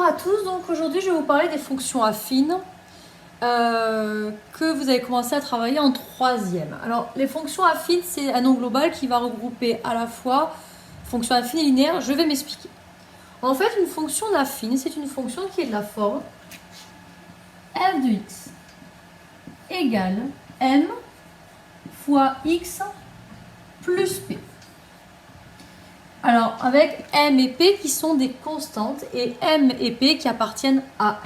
Bonjour à tous, donc aujourd'hui je vais vous parler des fonctions affines que vous avez commencé à travailler en troisième. Alors les fonctions affines, c'est un nom global qui va regrouper à la fois fonctions affines et linéaires. Je vais m'expliquer. En fait, une fonction affine, c'est une fonction qui est de la forme f de x égale m fois x plus p. Alors, avec m et p qui sont des constantes et m et p qui appartiennent à R.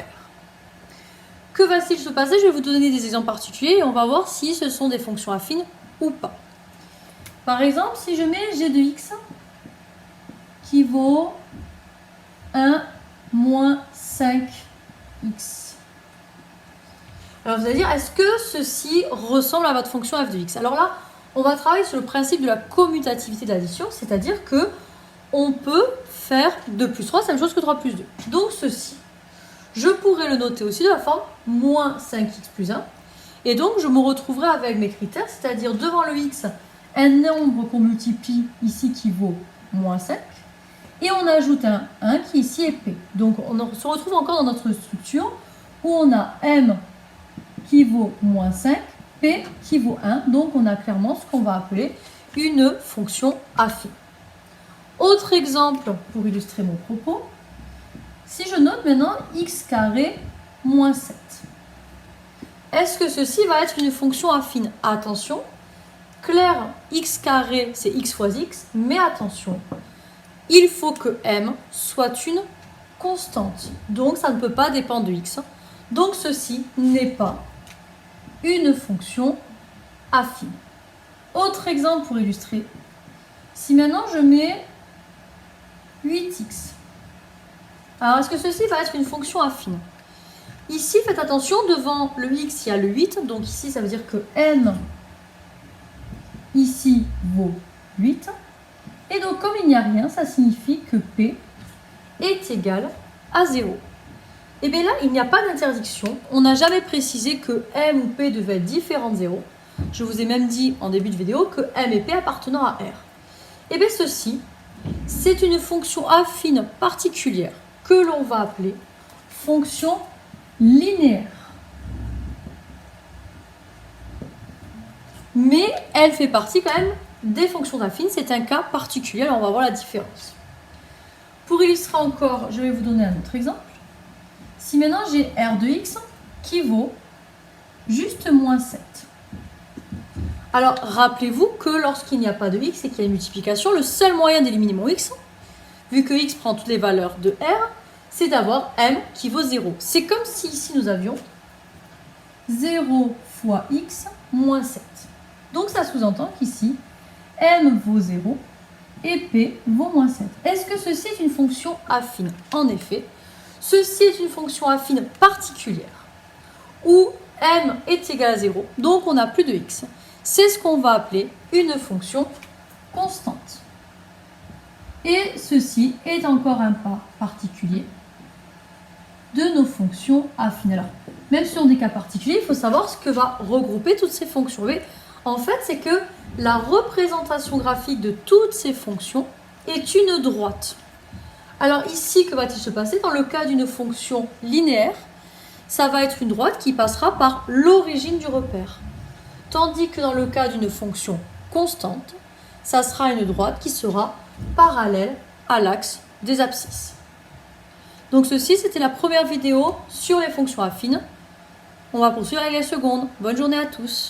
Que va-t-il se passer? Je vais vous donner des exemples particuliers et on va voir si ce sont des fonctions affines ou pas. Par exemple, si je mets g de x qui vaut 1 moins 5x. Alors, vous allez dire, est-ce que ceci ressemble à votre fonction f de x? Alors là, on va travailler sur le principe de la commutativité de l'addition, c'est-à-dire que on peut faire 2 plus 3, c'est la même chose que 3 plus 2. Donc ceci, je pourrais le noter aussi de la forme moins 5x plus 1. Et donc je me retrouverai avec mes critères, c'est-à-dire devant le x, un nombre qu'on multiplie ici qui vaut moins 5. Et on ajoute un 1 qui ici est p. Donc on se retrouve encore dans notre structure où on a m qui vaut moins 5, p qui vaut 1. Donc on a clairement ce qu'on va appeler une fonction affine. Autre exemple pour illustrer mon propos, si je note maintenant x carré moins 7. Est-ce que ceci va être une fonction affine? Attention, clair, x carré c'est x fois x, mais attention, il faut que m soit une constante. Donc ça ne peut pas dépendre de x. Donc ceci n'est pas une fonction affine. Autre exemple pour illustrer, si maintenant je mets 8x. Alors, est-ce que ceci va être une fonction affine? Ici, faites attention, devant le x, il y a le 8. Donc ici, ça veut dire que m, ici, vaut 8. Et donc, comme il n'y a rien, ça signifie que p est égal à 0. Et bien là, il n'y a pas d'interdiction. On n'a jamais précisé que m ou p devaient être différents de 0. Je vous ai même dit en début de vidéo que m et p appartenant à R. Et bien ceci, c'est une fonction affine particulière que l'on va appeler fonction linéaire. Mais elle fait partie quand même des fonctions affines. C'est un cas particulier, alors on va voir la différence. Pour illustrer encore, je vais vous donner un autre exemple. Si maintenant j'ai r de x qui vaut juste moins 7. Alors, rappelez-vous que lorsqu'il n'y a pas de x et qu'il y a une multiplication, le seul moyen d'éliminer mon x, vu que x prend toutes les valeurs de R, c'est d'avoir m qui vaut 0. C'est comme si ici nous avions 0 fois x moins 7. Donc ça sous-entend qu'ici, m vaut 0 et p vaut moins 7. Est-ce que ceci est une fonction affine? En effet, ceci est une fonction affine particulière, où m est égal à 0, donc on n'a plus de x. C'est ce qu'on va appeler une fonction constante. Et ceci est encore un cas particulier de nos fonctions affines. Alors, même sur des cas particuliers, il faut savoir ce que va regrouper toutes ces fonctions. Mais en fait, c'est que la représentation graphique de toutes ces fonctions est une droite. Alors ici, que va-t-il se passer? Dans le cas d'une fonction linéaire, ça va être une droite qui passera par l'origine du repère. Tandis que dans le cas d'une fonction constante, ça sera une droite qui sera parallèle à l'axe des abscisses. Donc ceci, c'était la première vidéo sur les fonctions affines. On va poursuivre avec les secondes. Bonne journée à tous.